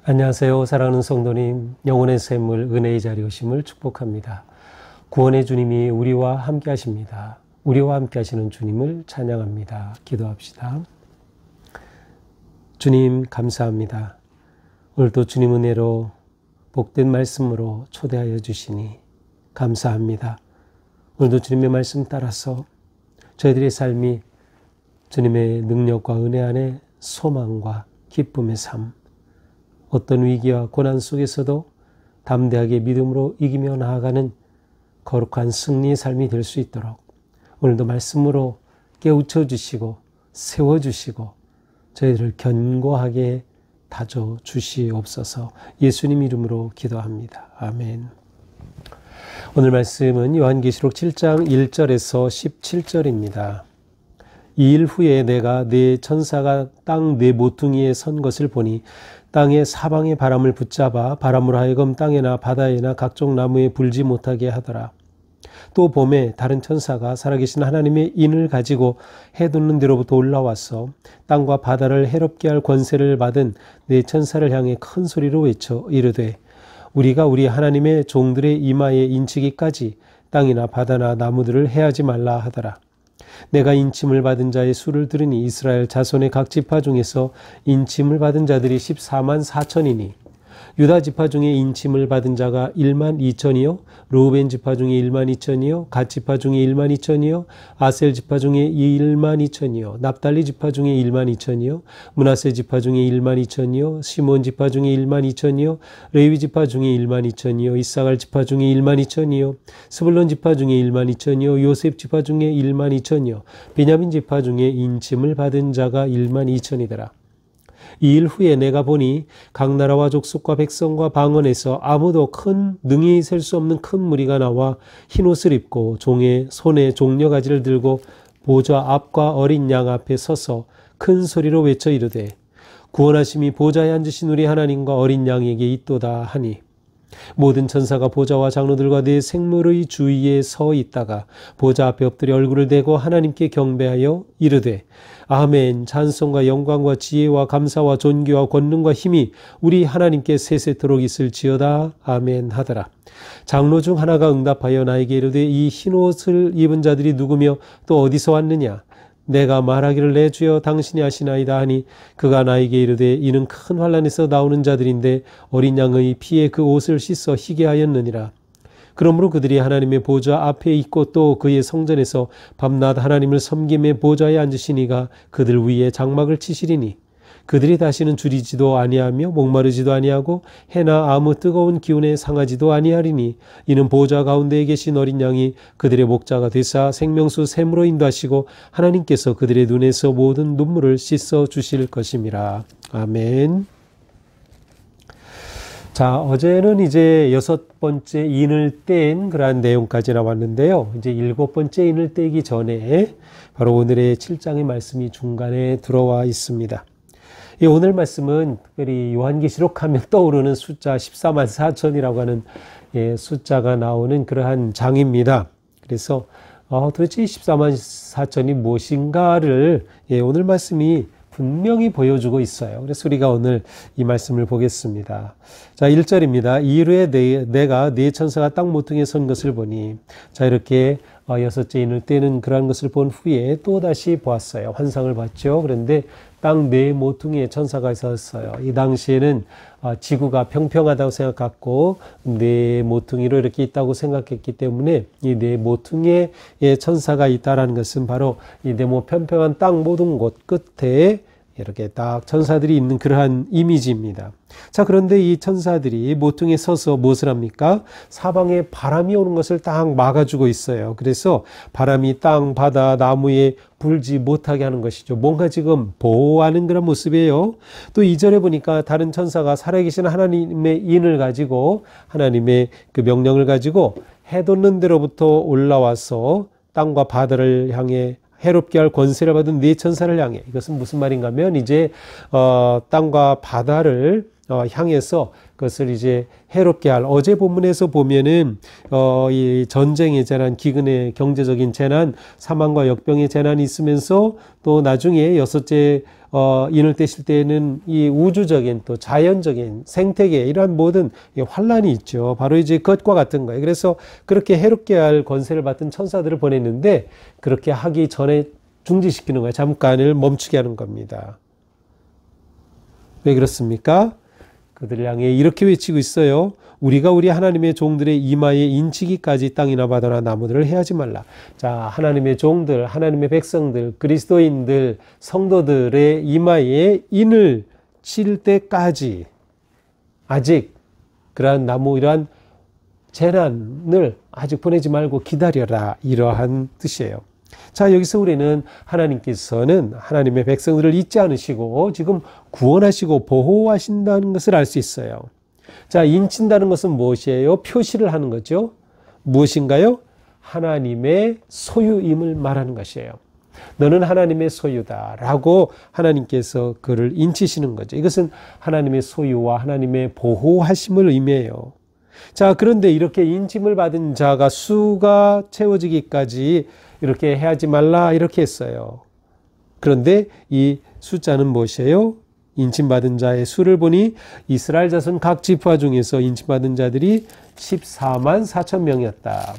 안녕하세요. 사랑하는 성도님, 영혼의 샘물 은혜의 자리 오심을 축복합니다. 구원의 주님이 우리와 함께 하십니다. 우리와 함께 하시는 주님을 찬양합니다. 기도합시다. 주님 감사합니다. 오늘도 주님 은혜로 복된 말씀으로 초대하여 주시니 감사합니다. 오늘도 주님의 말씀 따라서 저희들의 삶이 주님의 능력과 은혜 안에 소망과 기쁨의 삶, 어떤 위기와 고난 속에서도 담대하게 믿음으로 이기며 나아가는 거룩한 승리의 삶이 될 수 있도록 오늘도 말씀으로 깨우쳐 주시고 세워주시고 저희들을 견고하게 다져 주시옵소서. 예수님 이름으로 기도합니다. 아멘. 오늘 말씀은 요한계시록 7장 1절에서 17절입니다. 이 일 후에 내가 네 천사가 땅 네 모퉁이에 선 것을 보니 땅의 사방의 바람을 붙잡아 바람으로 하여금 땅에나 바다에나 각종 나무에 불지 못하게 하더라. 또 봄에 다른 천사가 살아계신 하나님의 인을 가지고 해 돋는 데로부터 올라와서 땅과 바다를 해롭게 할 권세를 받은 네 천사를 향해 큰 소리로 외쳐 이르되 우리가 우리 하나님의 종들의 이마에 인치기까지 땅이나 바다나 나무들을 해하지 말라 하더라. 내가 인침을 받은 자의 수를 들으니 이스라엘 자손의 각 지파 중에서 인침을 받은 자들이 14만 4천이니 유다 지파 중에 인침을 받은 자가 1만 2천이요 르우벤 지파 중에 1만 2천이요 갓 지파 중에 1만 2천이요 아셀 지파 중에 1만 2천이요 납달리 지파 중에 1만 2천이요 므낫세 지파 중에 1만 2천이요 시몬 지파 중에 1만 2천이요 레위 지파 중에 1만 2천이요 이사갈 지파 중에 1만 2천이요 스불론 지파 중에 1만 2천이요 요셉 지파 중에 1만 2천이요 베냐민 지파 중에 인침을 받은 자가 1만 2천이더라. 이 일 후에 내가 보니 각 나라와 족속과 백성과 방언에서 아무도 능히 셀 수 없는 큰 무리가 나와 흰옷을 입고 종의 손에 종려가지를 들고 보좌 앞과 어린 양 앞에 서서 큰 소리로 외쳐 이르되 구원하심이 보좌에 앉으신 우리 하나님과 어린 양에게 있도다 하니 모든 천사가 보좌와 장로들과 네 생물의 주위에 서 있다가 보좌 앞에 엎드려 얼굴을 대고 하나님께 경배하여 이르되 아멘. 찬송과 영광과 지혜와 감사와 존귀와 권능과 힘이 우리 하나님께 세세토록 있을지어다. 아멘 하더라. 장로 중 하나가 응답하여 나에게 이르되 이 흰옷을 입은 자들이 누구며 또 어디서 왔느냐? 내가 말하기를 내 주여 당신이 아시나이다 하니 그가 나에게 이르되 이는 큰 환난에서 나오는 자들인데 어린 양의 피에 그 옷을 씻어 희게 하였느니라. 그러므로 그들이 하나님의 보좌 앞에 있고 또 그의 성전에서 밤낮 하나님을 섬김의 보좌에 앉으시니가 그들 위에 장막을 치시리니 그들이 다시는 줄이지도 아니하며 목마르지도 아니하고 해나 아무 뜨거운 기운에 상하지도 아니하리니 이는 보좌 가운데에 계신 어린 양이 그들의 목자가 되사 생명수 샘으로 인도하시고 하나님께서 그들의 눈에서 모든 눈물을 씻어 주실 것임이라. 아멘. 자, 어제는 이제 6번째 인을 뗀 그러한 내용까지 나왔는데요. 이제 7번째 인을 떼기 전에 바로 오늘의 7장의 말씀이 중간에 들어와 있습니다. 오늘 말씀은 특별히 요한계시록 하면 떠오르는 숫자 14만 4천이라고 하는 숫자가 나오는 그러한 장입니다. 그래서 도대체 14만 4천이 무엇인가를 오늘 말씀이 분명히 보여주고 있어요. 그래서 우리가 오늘 이 말씀을 보겠습니다. 자, 1절입니다. 이후에 내가 네 천사가 땅 모퉁이에 선 것을 보니 자 이렇게 6째 인을 떼는 그러한 것을 본 후에 또다시 보았어요. 환상을 봤죠. 그런데 땅 네 모퉁이에 천사가 있었어요. 이 당시에는 지구가 평평하다고 생각했고 네 모퉁이로 이렇게 있다고 생각했기 때문에 이 네 모퉁이에 천사가 있다라는 것은 바로 이 네모 평평한 땅 모든 곳 끝에 이렇게 딱 천사들이 있는 그러한 이미지입니다. 자, 그런데 이 천사들이 모퉁이에 서서 무엇을 합니까? 사방에 바람이 오는 것을 딱 막아주고 있어요. 그래서 바람이 땅, 바다, 나무에 불지 못하게 하는 것이죠. 뭔가 지금 보호하는 그런 모습이에요. 또 2절에 보니까 다른 천사가 살아계신 하나님의 인을 가지고 하나님의 그 명령을 가지고 해 돋는 데로부터 올라와서 땅과 바다를 향해 해롭게 할 권세를 받은 네 천사를 향해 이것은 무슨 말인가 하면 이제 땅과 바다를 향해서 그것을 이제 해롭게 할, 어제 본문에서 보면은 이 전쟁의 재난, 기근의 경제적인 재난, 사망과 역병의 재난이 있으면서 또 나중에 여섯째 인을 떼실 때에는 이 우주적인 또 자연적인 생태계 이러한 모든 환란이 있죠. 바로 이제 그것과 같은 거예요. 그래서 그렇게 해롭게 할 권세를 받은 천사들을 보냈는데 그렇게 하기 전에 중지시키는 거예요. 잠깐을 멈추게 하는 겁니다. 왜 그렇습니까? 그들을 향해 이렇게 외치고 있어요. 우리가 우리 하나님의 종들의 이마에 인치기까지 땅이나 바다나 나무들을 해하지 말라. 자, 하나님의 종들, 하나님의 백성들, 그리스도인들, 성도들의 이마에 인을 칠 때까지 아직 그러한 나무, 이러한 재난을 아직 보내지 말고 기다려라. 이러한 뜻이에요. 자, 여기서 우리는 하나님께서는 하나님의 백성들을 잊지 않으시고 지금 구원하시고 보호하신다는 것을 알 수 있어요. 자, 인친다는 것은 무엇이에요? 표시를 하는 거죠. 무엇인가요? 하나님의 소유임을 말하는 것이에요. 너는 하나님의 소유다 라고 하나님께서 그를 인치시는 거죠. 이것은 하나님의 소유와 하나님의 보호하심을 의미해요. 자, 그런데 이렇게 인침을 받은 자가 수가 채워지기까지 이렇게 해하지 말라 이렇게 했어요. 그런데 이 숫자는 무엇이에요? 인침받은 자의 수를 보니 이스라엘 자손 각 지파 중에서 인침받은 자들이 14만 4천 명이었다.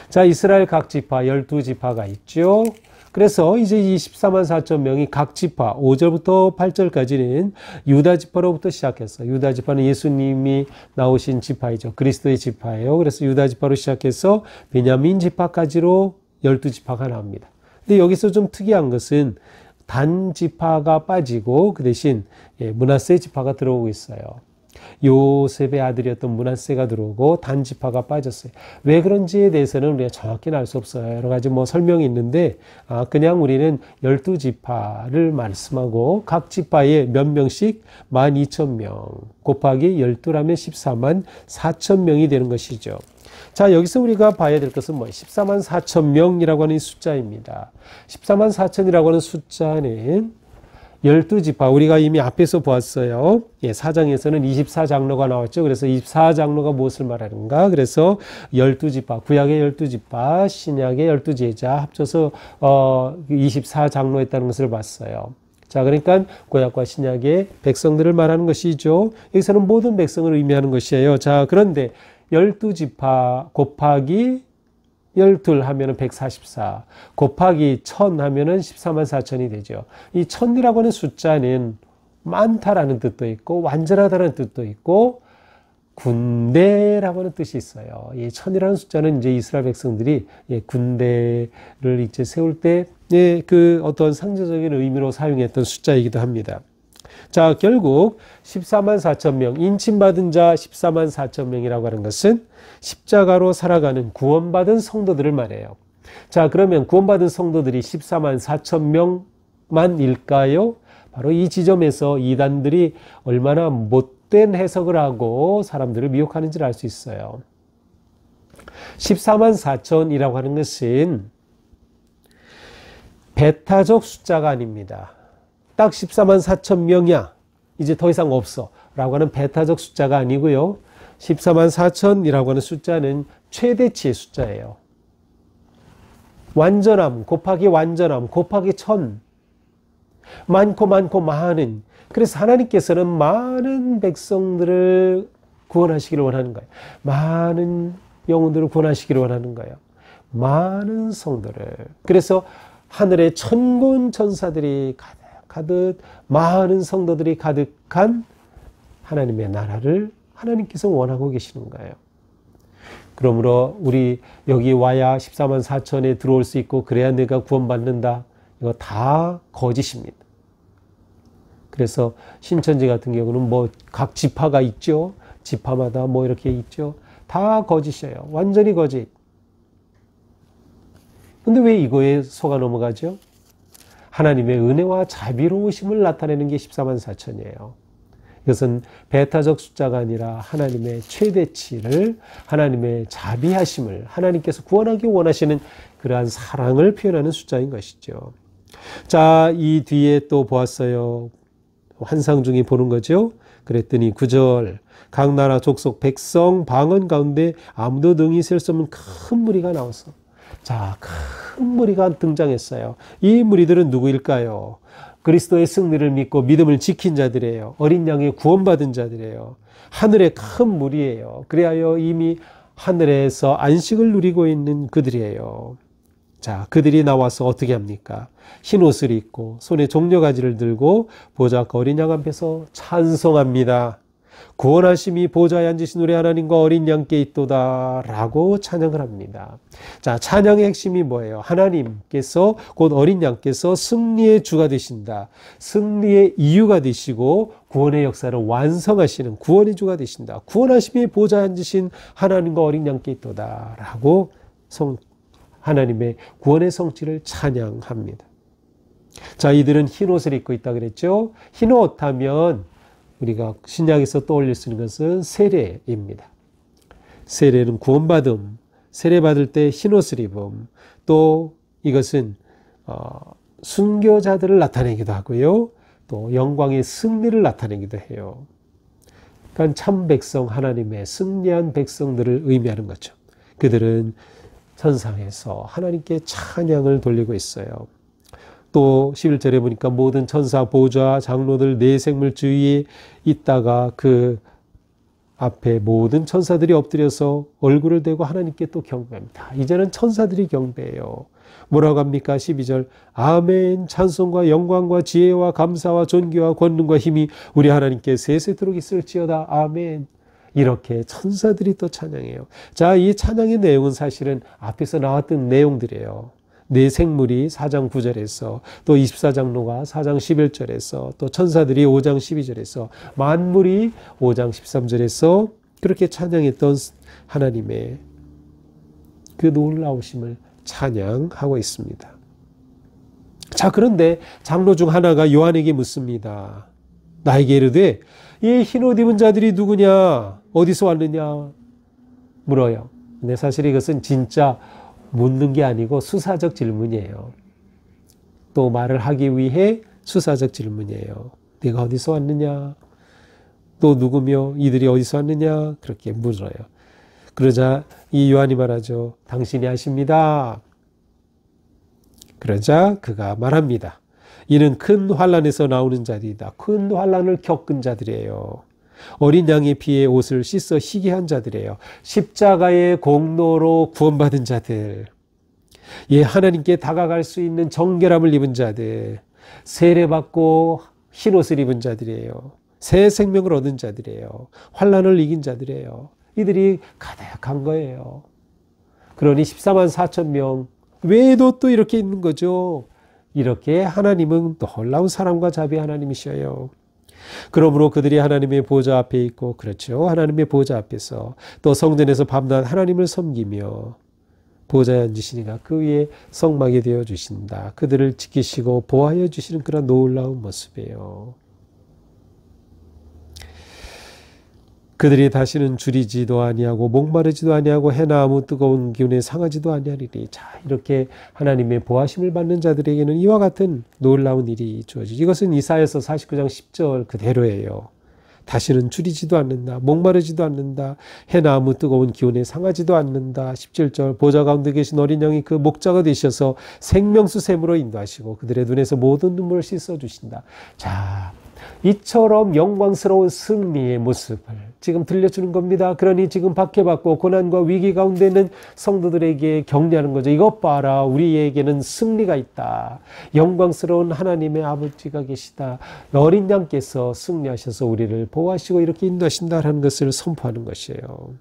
자, 이스라엘 각 지파 12지파가 있죠. 그래서 이제 이 14만 4천 명이 각 지파 5절부터 8절까지는 유다 지파로부터 시작했어요. 유다 지파는 예수님이 나오신 지파이죠. 그리스도의 지파예요. 그래서 유다 지파로 시작해서 베냐민 지파까지로 12지파가 나옵니다. 근데 여기서 좀 특이한 것은 단 지파가 빠지고 그 대신 므낫세 지파가 들어오고 있어요. 요셉의 아들이었던 므낫세가 들어오고 단 지파가 빠졌어요. 왜 그런지에 대해서는 우리가 정확히는 알 수 없어요. 여러 가지 설명이 있는데 그냥 우리는 12지파를 말씀하고 각 지파에 몇 명씩 12,000명 곱하기 12라면 14만 4천 명이 되는 것이죠. 자, 여기서 우리가 봐야 될 것은 14만 4천 명이라고 하는 숫자입니다. 14만 4천이라고 하는 숫자는 12지파, 우리가 이미 앞에서 보았어요. 4장에서는 24장로가 나왔죠. 그래서 24장로가 무엇을 말하는가? 그래서 12지파, 구약의 12지파, 신약의 12제자 합쳐서 24장로였다는 것을 봤어요. 자, 그러니까 구약과 신약의 백성들을 말하는 것이죠. 여기서는 모든 백성을 의미하는 것이에요. 자, 그런데 12지파 곱하기 12 하면은 144, 곱하기 1000 하면은 14만 4천이 되죠. 이 1000이라고 하는 숫자는 많다라는 뜻도 있고, 완전하다는 뜻도 있고, 군대라고 하는 뜻이 있어요. 이 1000이라는 숫자는 이제 이스라엘 백성들이 군대를 이제 세울 때 그 어떤 상징적인 의미로 사용했던 숫자이기도 합니다. 자, 결국 14만 4천 명, 인침받은 자 14만 4천 명이라고 하는 것은 십자가로 살아가는 구원받은 성도들을 말해요. 자, 그러면 구원받은 성도들이 14만 4천 명만일까요? 바로 이 지점에서 이단들이 얼마나 못된 해석을 하고 사람들을 미혹하는지를 알 수 있어요. 14만 4천이라고 하는 것은 베타적 숫자가 아닙니다. 딱 14만 4천 명이야. 이제 더 이상 없어. 라고 하는 베타적 숫자가 아니고요. 14만 4천이라고 하는 숫자는 최대치의 숫자예요. 완전함 곱하기 완전함 곱하기 1000. 많고 많고 많은. 그래서 하나님께서는 많은 백성들을 구원하시기를 원하는 거예요. 많은 영혼들을 구원하시기를 원하는 거예요. 많은 성도를. 그래서 하늘에 천군 천사들이 가득 많은 성도들이 가득한 하나님의 나라를 하나님께서 원하고 계시는 거예요. 그러므로 우리 여기 와야 14만 4천에 들어올 수 있고 그래야 내가 구원받는다. 이거 다 거짓입니다. 그래서 신천지 같은 경우는 각 지파가 있죠. 지파마다 이렇게 있죠. 다 거짓이에요. 완전히 거짓. 근데 왜 이거에 속아 넘어가죠? 하나님의 은혜와 자비로우심을 나타내는 게 14만 4천이에요. 이것은 베타적 숫자가 아니라 하나님의 최대치를, 하나님의 자비하심을, 하나님께서 구원하기 원하시는 그러한 사랑을 표현하는 숫자인 것이죠. 자, 이 뒤에 또 보았어요. 환상 중에 보는 거죠. 그랬더니 9절 각 나라 족속 백성 방언 가운데 아무도 능히 셀 수 없는 큰 무리가 나왔어. 자, 큰 무리가 등장했어요. 이 무리들은 누구일까요? 그리스도의 승리를 믿고 믿음을 지킨 자들이에요. 어린 양의 구원받은 자들이에요. 하늘의 큰 무리예요. 그리하여 이미 하늘에서 안식을 누리고 있는 그들이에요. 자, 그들이 나와서 어떻게 합니까? 흰 옷을 입고 손에 종려가지를 들고 보좌 앞 어린 양 앞에서 찬송합니다. 구원하심이 보좌에 앉으신 우리 하나님과 어린 양께 있도다 라고 찬양을 합니다. 자, 찬양의 핵심이 뭐예요? 하나님께서 곧 어린 양께서 승리의 주가 되신다. 승리의 이유가 되시고 구원의 역사를 완성하시는 구원의 주가 되신다. 구원하심이 보좌에 앉으신 하나님과 어린 양께 있도다 라고 하나님의 구원의 성취를 찬양합니다. 자, 이들은 흰 옷을 입고 있다 그랬죠? 흰 옷 하면 우리가 신약에서 떠올릴 수 있는 것은 세례입니다. 세례는 구원받음, 세례받을 때 흰옷을 입음, 또 이것은 순교자들을 나타내기도 하고요. 또 영광의 승리를 나타내기도 해요. 그러니까 참 백성, 하나님의 승리한 백성들을 의미하는 거죠. 그들은 천상에서 하나님께 찬양을 돌리고 있어요. 또 11절에 보니까 모든 천사, 보좌, 장로들, 네 생물 주위에 있다가 그 앞에 모든 천사들이 엎드려서 얼굴을 대고 하나님께 또 경배합니다. 이제는 천사들이 경배해요. 뭐라고 합니까? 12절 아멘 찬송과 영광과 지혜와 감사와 존귀와 권능과 힘이 우리 하나님께 세세토록 있을지어다. 아멘. 이렇게 천사들이 또 찬양해요. 자, 이 찬양의 내용은 사실은 앞에서 나왔던 내용들이에요. 네 생물이 4장 9절에서 또 24장로가 4장 11절에서 또 천사들이 5장 12절에서 만물이 5장 13절에서 그렇게 찬양했던 하나님의 그 놀라우심을 찬양하고 있습니다. 자, 그런데 장로 중 하나가 요한에게 묻습니다. 나에게 이르되 이 흰옷 입은 자들이 누구냐? 어디서 왔느냐? 물어요. 근데 사실 이것은 진짜 묻는 게 아니고 수사적 질문이에요. 또 말을 하기 위해 수사적 질문이에요. 내가 어디서 왔느냐? 또 누구며 이들이 어디서 왔느냐? 그렇게 물어요. 그러자 이 요한이 말하죠. 당신이 아십니다. 그러자 그가 말합니다. 이는 큰 환난에서 나오는 자들이다. 큰 환난을 겪은 자들이에요. 어린 양의 피에 옷을 씻어 희게 한 자들이에요. 십자가의 공로로 구원받은 자들, 예, 하나님께 다가갈 수 있는 정결함을 입은 자들, 세례받고 흰옷을 입은 자들이에요. 새 생명을 얻은 자들이에요. 환난을 이긴 자들이에요. 이들이 가득한 거예요. 그러니 14만 4천 명 외에도 또 이렇게 있는 거죠. 이렇게 하나님은 놀라운 사랑과 자비 하나님이셔요. 그러므로 그들이 하나님의 보좌 앞에 있고, 그렇죠, 하나님의 보좌 앞에서 또 성전에서 밤낮 하나님을 섬기며 보좌에 앉으시니까 그 위에 성막이 되어주신다. 그들을 지키시고 보호하여 주시는 그런 놀라운 모습이에요. 그들이 다시는 줄이지도 아니하고 목마르지도 아니하고 해나 아무 뜨거운 기운에 상하지도 아니하리니. 자, 이렇게 하나님의 보호하심을 받는 자들에게는 이와 같은 놀라운 일이 주어지죠. 이것은 이사야서 49장 10절 그대로예요. 다시는 줄이지도 않는다. 목마르지도 않는다. 해나 아무 뜨거운 기운에 상하지도 않는다. 17절 보좌 가운데 계신 어린 양이 그 목자가 되셔서 생명수 샘으로 인도하시고 그들의 눈에서 모든 눈물을 씻어주신다. 자, 이처럼 영광스러운 승리의 모습을 지금 들려주는 겁니다. 그러니 지금 박해받고 고난과 위기 가운데 있는 성도들에게 격려하는 거죠. 이것 봐라, 우리에게는 승리가 있다. 영광스러운 하나님의 아버지가 계시다. 어린 양께서 승리하셔서 우리를 보호하시고 이렇게 인도하신다라는 것을 선포하는 것이에요.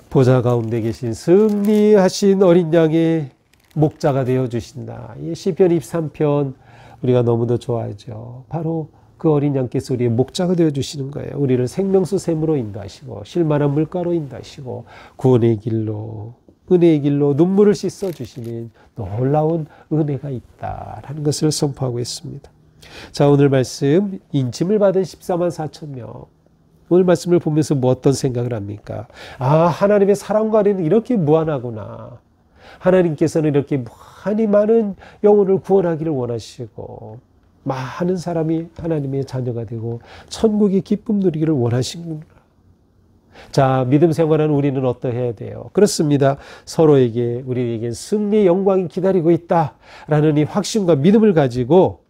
보좌 가운데 계신 승리하신 어린 양의 목자가 되어주신다. 이 시편 23편 우리가 너무도 좋아하죠. 바로 그 어린 양께서 우리의 목자가 되어주시는 거예요. 우리를 생명수 샘으로 인도하시고 쉴만한 물가로 인도하시고 구원의 길로, 은혜의 길로 눈물을 씻어주시는 놀라운 은혜가 있다라는 것을 선포하고 있습니다. 자, 오늘 말씀 인침을 받은 14만 4천 명. 오늘 말씀을 보면서 뭐 어떤 생각을 합니까? 아, 하나님의 사랑과 은혜는 이렇게 무한하구나. 하나님께서는 이렇게 많이 많은 영혼을 구원하기를 원하시고 많은 사람이 하나님의 자녀가 되고 천국의 기쁨 누리기를 원하시는구나. 자, 믿음 생활하는 우리는 어떠해야 돼요? 그렇습니다. 서로에게 우리에게 승리의 영광이 기다리고 있다라는 이 확신과 믿음을 가지고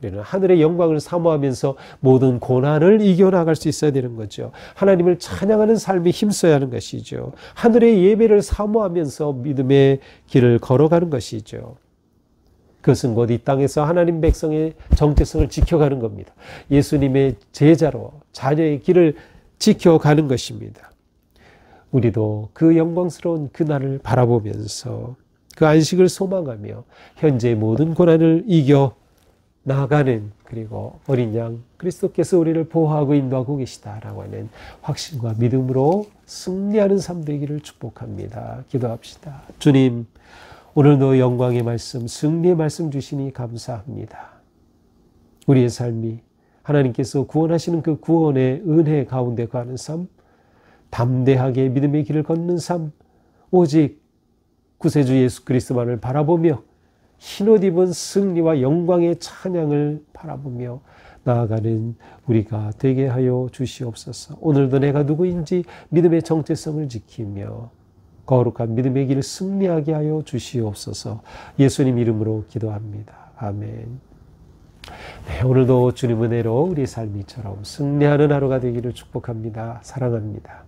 우리는 하늘의 영광을 사모하면서 모든 고난을 이겨나갈 수 있어야 되는 거죠. 하나님을 찬양하는 삶에 힘써야 하는 것이죠. 하늘의 예배를 사모하면서 믿음의 길을 걸어가는 것이죠. 그것은 곧 이 땅에서 하나님 백성의 정체성을 지켜가는 겁니다. 예수님의 제자로 자녀의 길을 지켜가는 것입니다. 우리도 그 영광스러운 그날을 바라보면서 그 안식을 소망하며 현재의 모든 고난을 이겨 나아가는, 그리고 어린 양 그리스도께서 우리를 보호하고 인도하고 계시다라고 하는 확신과 믿음으로 승리하는 삶 되기를 축복합니다. 기도합시다. 주님, 오늘도 영광의 말씀, 승리의 말씀 주시니 감사합니다. 우리의 삶이 하나님께서 구원하시는 그 구원의 은혜 가운데 가는 삶, 담대하게 믿음의 길을 걷는 삶, 오직 구세주 예수 그리스도만을 바라보며 흰옷 입은 승리와 영광의 찬양을 바라보며 나아가는 우리가 되게 하여 주시옵소서. 오늘도 내가 누구인지 믿음의 정체성을 지키며 거룩한 믿음의 길을 승리하게 하여 주시옵소서. 예수님 이름으로 기도합니다. 아멘. 네, 오늘도 주님 은혜로 우리 삶이처럼 승리하는 하루가 되기를 축복합니다. 사랑합니다.